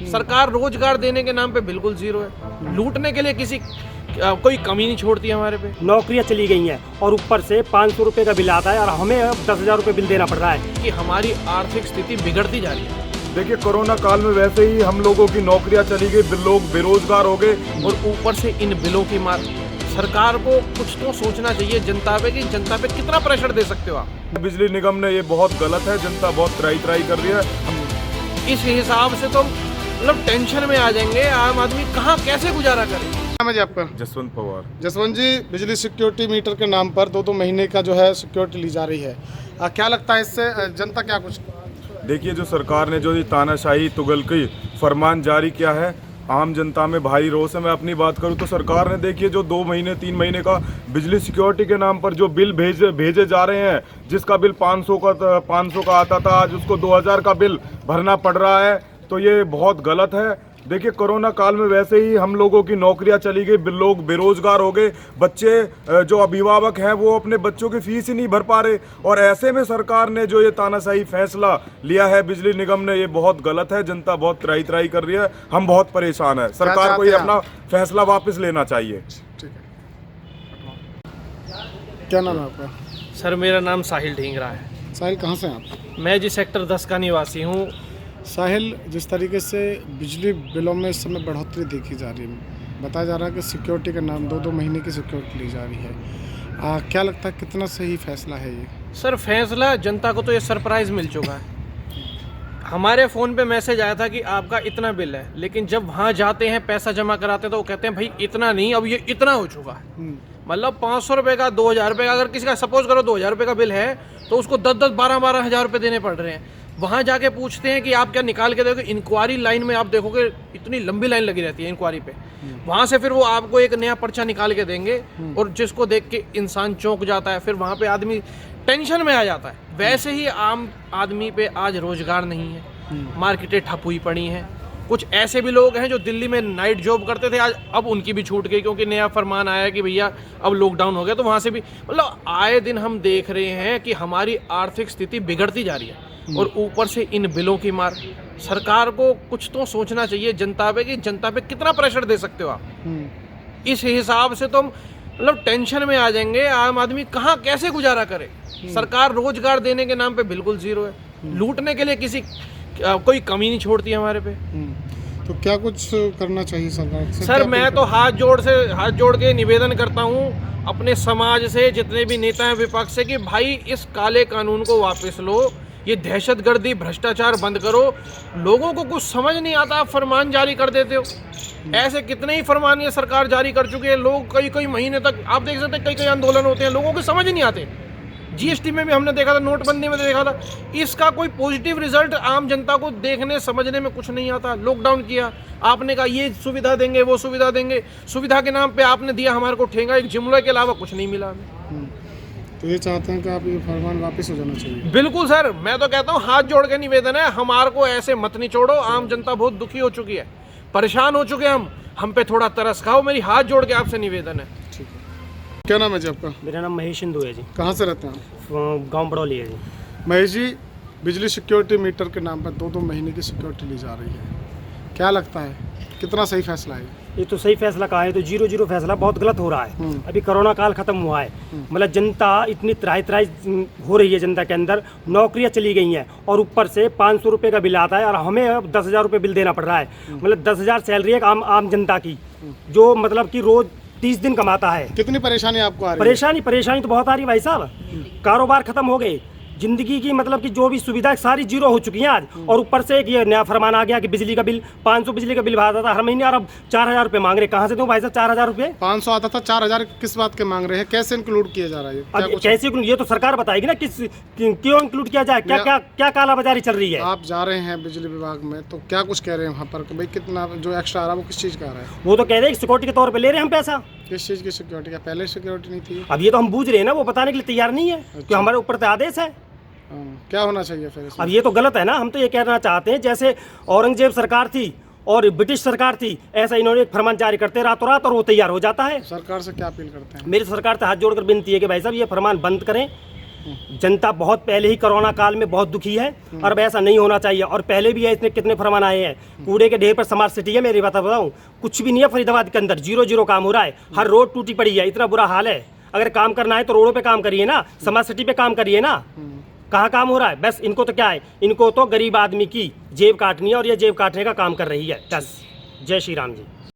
सरकार रोजगार देने के नाम पे बिल्कुल जीरो है। लूटने के लिए किसी कोई कमी नहीं छोड़ती हमारे पे। नौकरियां चली गई हैं और ऊपर से 500 रुपये का बिल आता है और हमें 10,000 रुपये बिल देना पड़ रहा है कि हमारी आर्थिक स्थिति बिगड़ती जा रही है। देखिए कोरोना काल में वैसे ही हम लोगों की नौकरियां चली गई, लोग बेरोजगार हो गए और ऊपर से इन बिलों की मार। सरकार को कुछ तो सोचना चाहिए जनता पे कि जनता पे कितना प्रेशर दे सकते हो आप। बिजली निगम ने ये बहुत गलत है, जनता बहुत त्राई कर रही है। इस हिसाब से तो मतलब टेंशन में आ जाएंगे। आम आदमी कहाँ कैसे गुजारा करे। नाम है जी आपका? जसवंत पवार। जसवंत जी, बिजली सिक्योरिटी मीटर के नाम पर 2-2 महीने का जो है सिक्योरिटी ली जा रही है। क्या लगता है इससे जनता क्या कुछ? देखिए जो सरकार ने जो ये तानाशाही तुगलकी फरमान जारी किया है, आम जनता में भारी रोष है। मैं अपनी बात करूं तो सरकार ने देखिए जो 2 महीने 3 महीने का बिजली सिक्योरिटी के नाम पर जो बिल भेजे जा रहे हैं, जिसका बिल 500 का आता था, आज उसको 2000 का बिल भरना पड़ रहा है, तो ये बहुत गलत है। देखिए कोरोना काल में वैसे ही हम लोगों की नौकरियां चली गई, लोग बेरोजगार हो गए, बच्चे जो अभिभावक हैं वो अपने बच्चों की फीस ही नहीं भर पा रहे, और ऐसे में सरकार ने जो ये तानाशाही फैसला लिया है बिजली निगम ने, ये बहुत गलत है। जनता बहुत त्राई कर रही है, हम बहुत परेशान है। सरकार को ये अपना फैसला वापस लेना चाहिए। ठीक है, क्या नाम है आपका? सर मेरा नाम साहिल ढींगरा है। साहिल, कहाँ से हैं आप? मैं जी सेक्टर 10 का निवासी हूँ। साहिल, जिस तरीके से बिजली बिलों में इस समय बढ़ोतरी देखी जा रही है, बताया जा रहा है कि सिक्योरिटी का नाम 2-2 महीने की सिक्योरिटी ली जा रही है, क्या लगता है कितना सही फैसला है ये? सर फैसला जनता को तो ये सरप्राइज़ मिल चुका है। हमारे फ़ोन पे मैसेज आया था कि आपका इतना बिल है, लेकिन जब वहाँ जाते हैं पैसा जमा कराते हैं तो वो कहते हैं भाई इतना नहीं, अब ये इतना हो चुका है। मतलब 500 रुपये का, 2000 रुपये का, अगर किसी का सपोज करो 2000 रुपये का बिल है तो उसको 10-10, 12-12 हज़ार रुपये देने पड़ रहे हैं। वहाँ जाके पूछते हैं कि आप क्या निकाल के दोगे। इंक्वायरी लाइन में आप देखोगे इतनी लंबी लाइन लगी रहती है इंक्वायरी पे। वहाँ से फिर वो आपको एक नया पर्चा निकाल के देंगे और जिसको देख के इंसान चौंक जाता है। फिर वहाँ पे आदमी टेंशन में आ जाता है। वैसे ही आम आदमी पे आज रोजगार नहीं है, मार्केटें ठप हुई पड़ी हैं। कुछ ऐसे भी लोग हैं जो दिल्ली में नाइट जॉब करते थे, आज अब उनकी भी छूट गई क्योंकि नया फरमान आया कि भैया अब लॉकडाउन हो गया, तो वहाँ से भी मतलब आए दिन हम देख रहे हैं कि हमारी आर्थिक स्थिति बिगड़ती जा रही है। और ऊपर से इन बिलों की मार। सरकार को कुछ तो सोचना चाहिए जनता पे कि जनता पे कितना प्रेशर दे सकते हो आप। इस हिसाब से तो मतलब टेंशन में आ जाएंगे। आम आदमी कहाँ कैसे गुजारा करे। सरकार रोजगार देने के नाम पे बिल्कुल जीरो है। लूटने के लिए किसी कोई कमी नहीं छोड़ती हमारे पे। तो क्या कुछ करना चाहिए सरकार से? सर मैं तो हाथ जोड़ के निवेदन करता हूँ अपने समाज से, जितने भी नेता हैं विपक्ष से, कि भाई इस काले कानून को वापस लो, ये दहशतगर्दी भ्रष्टाचार बंद करो। लोगों को कुछ समझ नहीं आता, आप फरमान जारी कर देते हो। ऐसे कितने ही फरमान ये सरकार जारी कर चुकी है। लोग कई महीने तक आप देख सकते हैं, कई आंदोलन होते हैं, लोगों को समझ नहीं आते। जीएसटी में भी हमने देखा था, नोटबंदी में देखा था, इसका कोई पॉजिटिव रिजल्ट आम जनता को देखने समझने में कुछ नहीं आता। लॉकडाउन किया, आपने कहा ये सुविधा देंगे, वो सुविधा देंगे, सुविधा के नाम पे आपने दिया हमारे को ठेंगा, एक जुमले के अलावा कुछ नहीं मिला हमें। तो ये चाहते हैं कि आप ये फरमान वापस हो जाना चाहिए? बिल्कुल सर, मैं तो कहता हूँ हाथ जोड़ के निवेदन है, हमारे को ऐसे मत निचोड़ो। आम जनता बहुत दुखी हो चुकी है, परेशान हो चुके हैं हम पे थोड़ा तरस खाओ। मेरी हाथ जोड़ के आपसे निवेदन है। ठीक है, क्या नाम है जी आपका? मेरा नाम महेश हिंदू है जी। कहाँ से रहते हैं आप? गाँव बड़ौली है जी। महेश जी, बिजली सिक्योरिटी मीटर के नाम पर 2-2 महीने की सिक्योरिटी ली जा रही है, क्या लगता है कितना सही फैसला है? ये तो सही फैसला कहा है, तो 0-0 फैसला बहुत गलत हो रहा है। अभी कोरोना काल खत्म हुआ है, मतलब जनता इतनी त्राई हो रही है, जनता के अंदर नौकरियां चली गई हैं और ऊपर से 500 रुपये का बिल आता है और हमें अब 10,000 रुपये बिल देना पड़ रहा है। मतलब 10,000 सैलरी है आम जनता की, जो मतलब कि रोज 30 दिन कमाता है। कितनी परेशानी आपको आ रही है? परेशानी तो बहुत आ रही है भाई साहब। कारोबार खत्म हो गए, जिंदगी की मतलब कि जो भी सुविधा सारी जीरो हो चुकी हैं आज। और ऊपर से एक ये नया फरमान आ गया कि बिजली का बिल 500 बिजली का बिल भरता था हर महीने, और अब 4,000 रुपये मांग रहे। कहाँ से दूं भाई साहब 4,000 रुपये? 500 आता था, 4,000 किस बात के मांग रहे हैं? कैसे इंक्लूड किया जा रहा है? अब कैसे ये तो सरकार बताएगी ना, क्यों इंक्लूड किया जाए, क्या कालाबाजारी चल रही है। आप जा रहे हैं बिजली विभाग में, तो क्या कुछ कह रहे हैं वहाँ पर कि भाई कितना जो एक्स्ट्रा आ रहा है वो किस चीज़ का आ रहा है? वो तो कह रहे हैं सिक्योरिटी के तौर पर ले रहे हैं हम पैसा। किस चीज़ की सिक्योरिटी का? पहले सिक्योरिटी नहीं थी। अब ये तो हम बूझ रहे हैं ना, वो बताने के लिए तैयार नहीं है कि हमारे ऊपर तो आदेश है। क्या होना चाहिए फिर इसमें? अब ये तो गलत है ना। हम तो ये कहना चाहते हैं जैसे औरंगजेब सरकार थी और ब्रिटिश सरकार थी, ऐसा इन्होंने एक फरमान जारी करते रातों रात और वो तैयार हो जाता है। सरकार से क्या अपील करते हैं? मेरी सरकार से हाथ जोड़कर विनती है कि भाई साहब ये फरमान बंद करें, जनता बहुत पहले ही कोरोना काल में बहुत दुखी है और अब ऐसा नहीं होना चाहिए। और पहले भी है, इतने कितने फरमान आए हैं। कूड़े के ढेर पर स्मार्ट सिटी है, मेरी बात बताऊं, कुछ भी नहीं है फरीदाबाद के अंदर, 0-0 काम हो रहा है। हर रोड टूटी पड़ी है, इतना बुरा हाल है। अगर काम करना है तो रोडों पे काम करिए ना, स्मार्ट सिटी पे काम करिए ना। कहाँ काम हो रहा है? बस इनको तो क्या है, इनको तो गरीब आदमी की जेब काटनी है और ये जेब काटने का काम कर रही है। बस जय श्री राम जी।